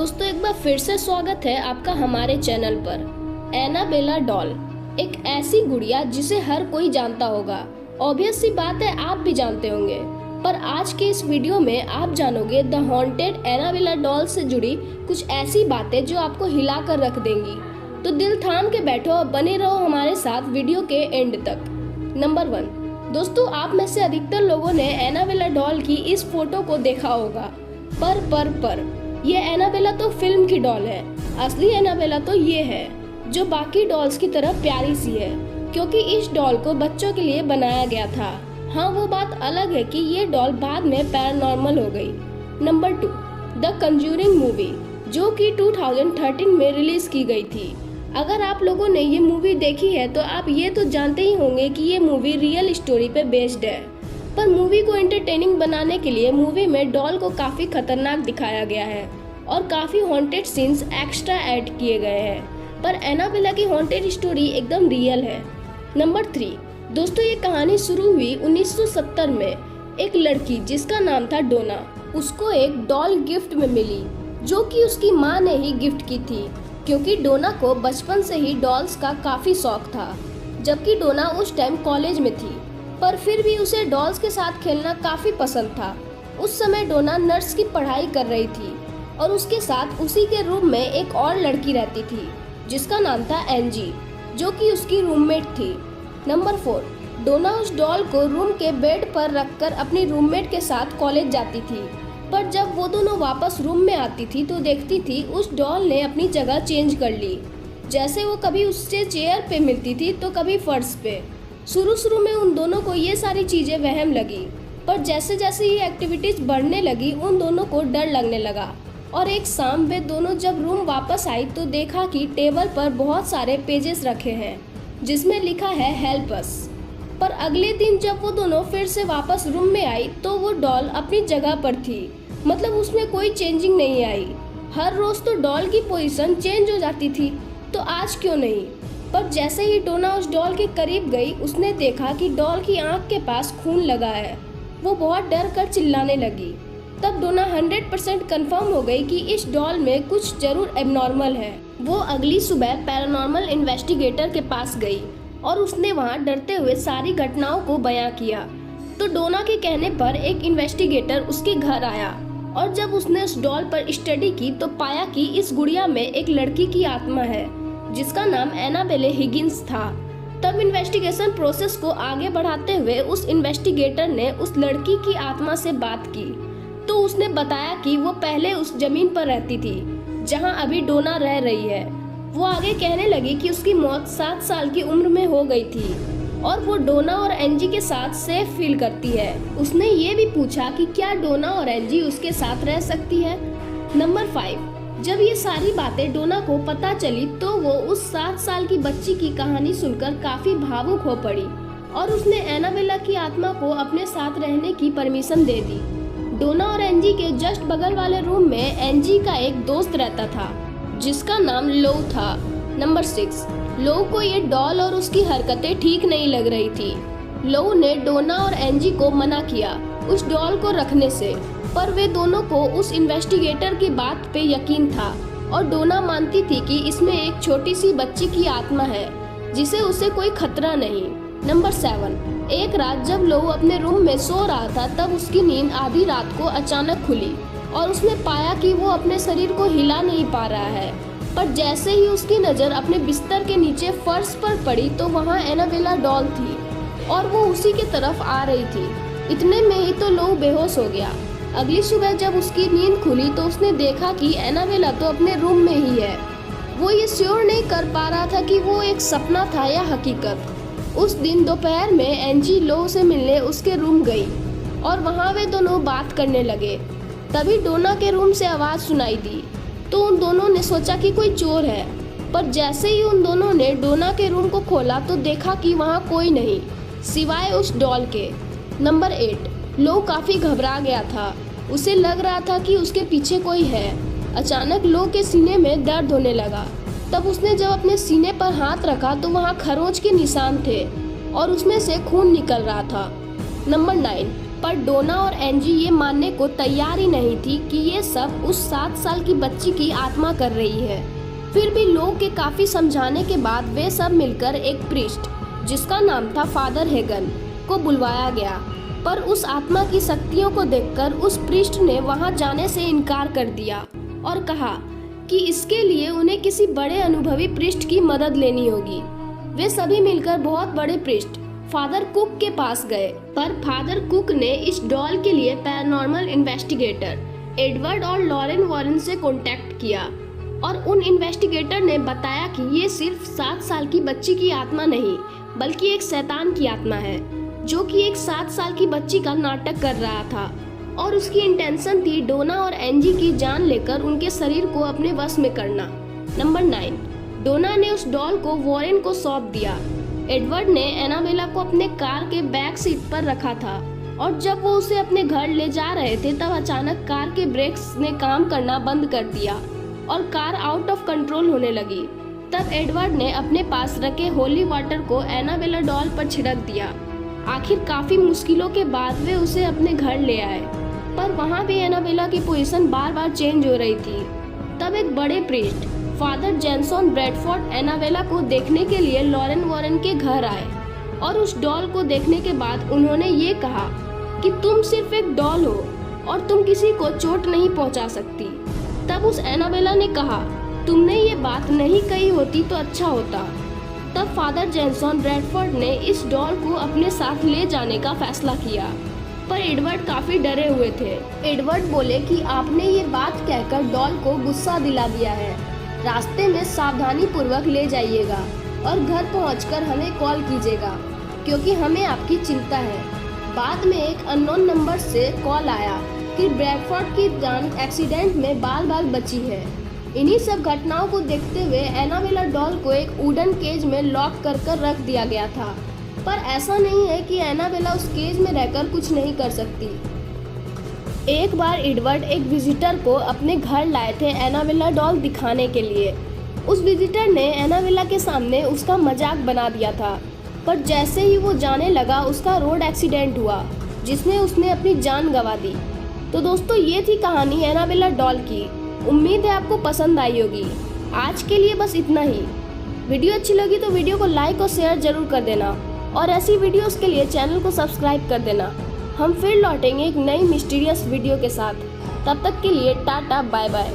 दोस्तों एक बार फिर से स्वागत है आपका हमारे चैनल पर। एनाबेला डॉल एक ऐसी गुड़िया जिसे हर कोई जानता होगा। ऑब्वियस सी बात है, आप भी जानते होंगे। पर आज के इस वीडियो में आप जानोगे द हॉन्टेड एनाबेला डॉल से जुड़ी कुछ ऐसी बातें जो आपको हिला कर रख देंगी। तो दिल थाम के बैठो और बने रहो हमारे साथ वीडियो के एंड तक। नंबर 1, दोस्तों आप में से अधिकतर लोगों ने एनाबेला डॉल की इस फोटो को देखा होगा। पर ये एनाबेला तो फिल्म की डॉल है। असली एनाबेला तो ये है जो बाकी डॉल्स की तरह प्यारी सी है, क्योंकि इस डॉल को बच्चों के लिए बनाया गया था। हाँ, वो बात अलग है कि ये डॉल बाद में पैरानॉर्मल हो गई। नंबर 2, द कंज्यूरिंग मूवी, जो कि 2013 में रिलीज की गई थी। अगर आप लोगों ने ये मूवी देखी है तो आप ये तो जानते ही होंगे कि ये मूवी रियल स्टोरी पे बेस्ड है। पर मूवी को एंटरटेनिंग बनाने के लिए मूवी में डॉल को काफी खतरनाक दिखाया गया है और काफी हॉन्टेड सीन्स एक्स्ट्रा ऐड किए गए हैं। पर एनाबेला की हॉन्टेड स्टोरी एकदम रियल है। नंबर 3, दोस्तों ये कहानी शुरू हुई 1970 में। एक लड़की जिसका नाम था डोना, उसको एक डॉल गिफ्ट में मिली जो कि उसकी माँ ने ही गिफ्ट की थी, क्योंकि डोना को बचपन से ही डॉल्स का काफी शौक था। जबकि डोना उस टाइम कॉलेज में थी, पर फिर भी उसे डॉल्स के साथ खेलना काफी पसंद था। उस समय डोना नर्स की पढ़ाई कर रही थी और उसके साथ उसी के रूम में एक और लड़की रहती थी जिसका नाम था एंजी, जो कि उसकी रूममेट थी। नंबर 4, डोना उस डॉल को रूम के बेड पर रखकर अपनी रूममेट के साथ कॉलेज जाती थी। पर जब वो दोनों वापस रूम में आती थी तो देखती थी उस डॉल ने अपनी जगह चेंज कर ली। जैसे वो कभी उससे चेयर पे मिलती थी तो कभी फर्श पे। शुरू में उन दोनों को ये सारी चीजें वहम लगी, पर जैसे जैसे ये एक्टिविटीज बढ़ने लगी उन दोनों को डर लगने लगा। और एक शाम वे दोनों जब रूम वापस आई तो देखा कि टेबल पर बहुत सारे पेजेस रखे हैं जिसमें लिखा है हेल्प अस। पर अगले दिन जब वो दोनों फिर से वापस रूम में आई तो वो डॉल अपनी जगह पर थी, मतलब उसमें कोई चेंजिंग नहीं आई। हर रोज तो डॉल की पोजीशन चेंज हो जाती थी, तो आज क्यों नहीं। पर जैसे ही डोना उस डॉल के करीब गई उसने देखा कि डॉल की आंख के पास खून लगा है। वो बहुत डर कर चिल्लाने लगी। तब डोना 100% कंफर्म हो गई कि इस डॉल में कुछ जरूर एबनॉर्मल है। वो अगली सुबह पैरानॉर्मल इन्वेस्टिगेटर के पास गई और उसने वहां डरते हुए सारी घटनाओं को बयां किया। तो डोना के कहने पर एक इन्वेस्टिगेटर उसके घर आया और जब उसने उस डॉल पर स्टडी की तो पाया कि इस गुड़िया में एक लड़की की आत्मा है जिसका नाम एनाबेले हिगिंस था। तब इन्वेस्टिगेशन प्रोसेस को आगे बढ़ाते हुए उस इन्वेस्टिगेटर ने उस लड़की की आत्मा से बात की तो उसने बताया कि वो पहले उस जमीन पर रहती थी जहां अभी डोना रह रही है। वो आगे कहने लगी कि उसकी मौत 7 साल की उम्र में हो गई थी और वो डोना और एंजी के साथ सेफ फील करती है। उसने ये भी पूछा कि क्या डोना और एंजी उसके साथ रह सकती है। नंबर 5, जब ये सारी बातें डोना को पता चली तो वो उस 7 साल की बच्ची की कहानी सुनकर काफी भावुक हो पड़ी और उसने एनाबेला की आत्मा को अपने साथ रहने की परमिशन दे दी। डोना और एंजी के जस्ट बगल वाले रूम में एंजी का एक दोस्त रहता था जिसका नाम लो था। नंबर 6, लो को ये डॉल और उसकी हरकतें ठीक नहीं लग रही थी। लो ने डोना और एंजी को मना किया उस डॉल को रखने से, पर वे दोनों को उस इन्वेस्टिगेटर की बात पे यकीन था और डोना मानती थी कि इसमें एक छोटी सी बच्ची की आत्मा है जिसे उसे कोई खतरा नहीं। नंबर 7, एक रात जब लो अपने रूम में सो रहा था तब उसकी नींद आधी रात को अचानक खुली और उसने पाया कि वो अपने शरीर को हिला नहीं पा रहा है। पर जैसे ही उसकी नज़र अपने बिस्तर के नीचे फर्श पर पड़ी तो वहाँ एनाबेला डॉल थी और वो उसी की तरफ आ रही थी। इतने में ही तो लो बेहोश हो गया। अगली सुबह जब उसकी नींद खुली तो उसने देखा कि एनाबेला तो अपने रूम में ही है। वो ये श्योर नहीं कर पा रहा था कि वो एक सपना था या हकीकत। उस दिन दोपहर में एंजी लो से मिलने उसके रूम गई और वहाँ वे दोनों बात करने लगे। तभी डोना के रूम से आवाज़ सुनाई दी तो उन दोनों ने सोचा कि कोई चोर है। पर जैसे ही उन दोनों ने डोना के रूम को खोला तो देखा कि वहाँ कोई नहीं सिवाय उस डॉल के। नंबर 8, लो काफी घबरा गया था। उसे लग रहा था कि उसके पीछे कोई है। अचानक लो के सीने में दर्द होने लगा। तब उसने जब अपने सीने पर हाथ रखा तो वहाँ खरोंच के निशान थे और उसमें से खून निकल रहा था। नंबर 9, पर डोना और एंजी ये मानने को तैयार ही नहीं थी कि ये सब उस 7 साल की बच्ची की आत्मा कर रही है। फिर भी लोग के काफी समझाने के बाद वे सब मिलकर एक प्रीस्ट, जिसका नाम था फादर हेगन, को बुलवाया गया। पर उस आत्मा की शक्तियों को देखकर उस प्रीस्ट ने वहां जाने से इनकार कर दिया और कहा कि इसके लिए उन्हें किसी बड़े अनुभवी प्रीस्ट की मदद लेनी होगी। वे सभी मिलकर बहुत बड़े प्रीस्ट फादर कुक के पास गए, पर फादर कुक ने इस डॉल के लिए पैरानॉर्मल इन्वेस्टिगेटर एडवर्ड और लॉरेन वॉरेन से कांटेक्ट किया और उन इन्वेस्टिगेटर ने बताया कि ये सिर्फ 7 साल की बच्ची की आत्मा नहीं बल्कि एक शैतान की आत्मा है, जो कि एक 7 साल की बच्ची का नाटक कर रहा था और उसकी इंटेंशन थी डोना और एंजी की जान लेकर उनके शरीर को अपने वश में करना। नंबर 9, डोना ने उस डॉल को वॉरेन को सौंप दिया। एडवर्ड ने एनाबेला को अपने कार के बैक सीट पर रखा था और जब वो उसे अपने घर ले जा रहे थे तब अचानक कार के ब्रेक्स ने काम करना बंद कर दिया और कार आउट ऑफ कंट्रोल होने लगी। तब एडवर्ड ने अपने पास रखे होली वाटर को एनाबेला डॉल पर छिड़क दिया। आखिर काफी मुश्किलों के बाद वे उसे अपने घर ले आए, पर वहाँ भी एनाबेला की पोजीशन बार बार चेंज हो रही थी। तब एक बड़े priest Father Jensen Bradford Annabella को देखने के लिए लॉरेन वॉरेन के घर आए और उस डॉल को देखने के बाद उन्होंने ये कहा कि तुम सिर्फ एक डॉल हो और तुम किसी को चोट नहीं पहुंचा सकती। तब उस एनाबेला ने कहा, तुमने ये बात नहीं कही होती तो अच्छा होता। तब फादर जेनसन ब्रैडफोर्ड ने इस डॉल को अपने साथ ले जाने का फैसला किया, पर एडवर्ड काफी डरे हुए थे। एडवर्ड बोले कि आपने ये बात कहकर डॉल को गुस्सा दिला दिया है। रास्ते में सावधानी पूर्वक ले जाइएगा और घर पहुंचकर हमें कॉल कीजिएगा क्योंकि हमें आपकी चिंता है। बाद में एक अननोन नंबर से कॉल आया कि ब्रैडफोर्ड की जान एक्सीडेंट में बाल बाल बची है। इन्हीं सब घटनाओं को देखते हुए एनाबेला डॉल को एक वुडन केज में लॉक कर रख दिया गया था, पर ऐसा नहीं है कि एनाबेला उस केज में रहकर कुछ नहीं कर सकती। एक बार एडवर्ड एक विजिटर को अपने घर लाए थे एनाबेला डॉल दिखाने के लिए। उस विजिटर ने एनाबेला के सामने उसका मजाक बना दिया था, पर जैसे ही वो जाने लगा उसका रोड एक्सीडेंट हुआ जिसमें उसने अपनी जान गंवा दी। तो दोस्तों, ये थी कहानी एनाबेला डॉल की। उम्मीद है आपको पसंद आई होगी। आज के लिए बस इतना ही। वीडियो अच्छी लगी तो वीडियो को लाइक और शेयर जरूर कर देना और ऐसी वीडियोस के लिए चैनल को सब्सक्राइब कर देना। हम फिर लौटेंगे एक नई मिस्टीरियस वीडियो के साथ। तब तक के लिए टाटा बाय बाय।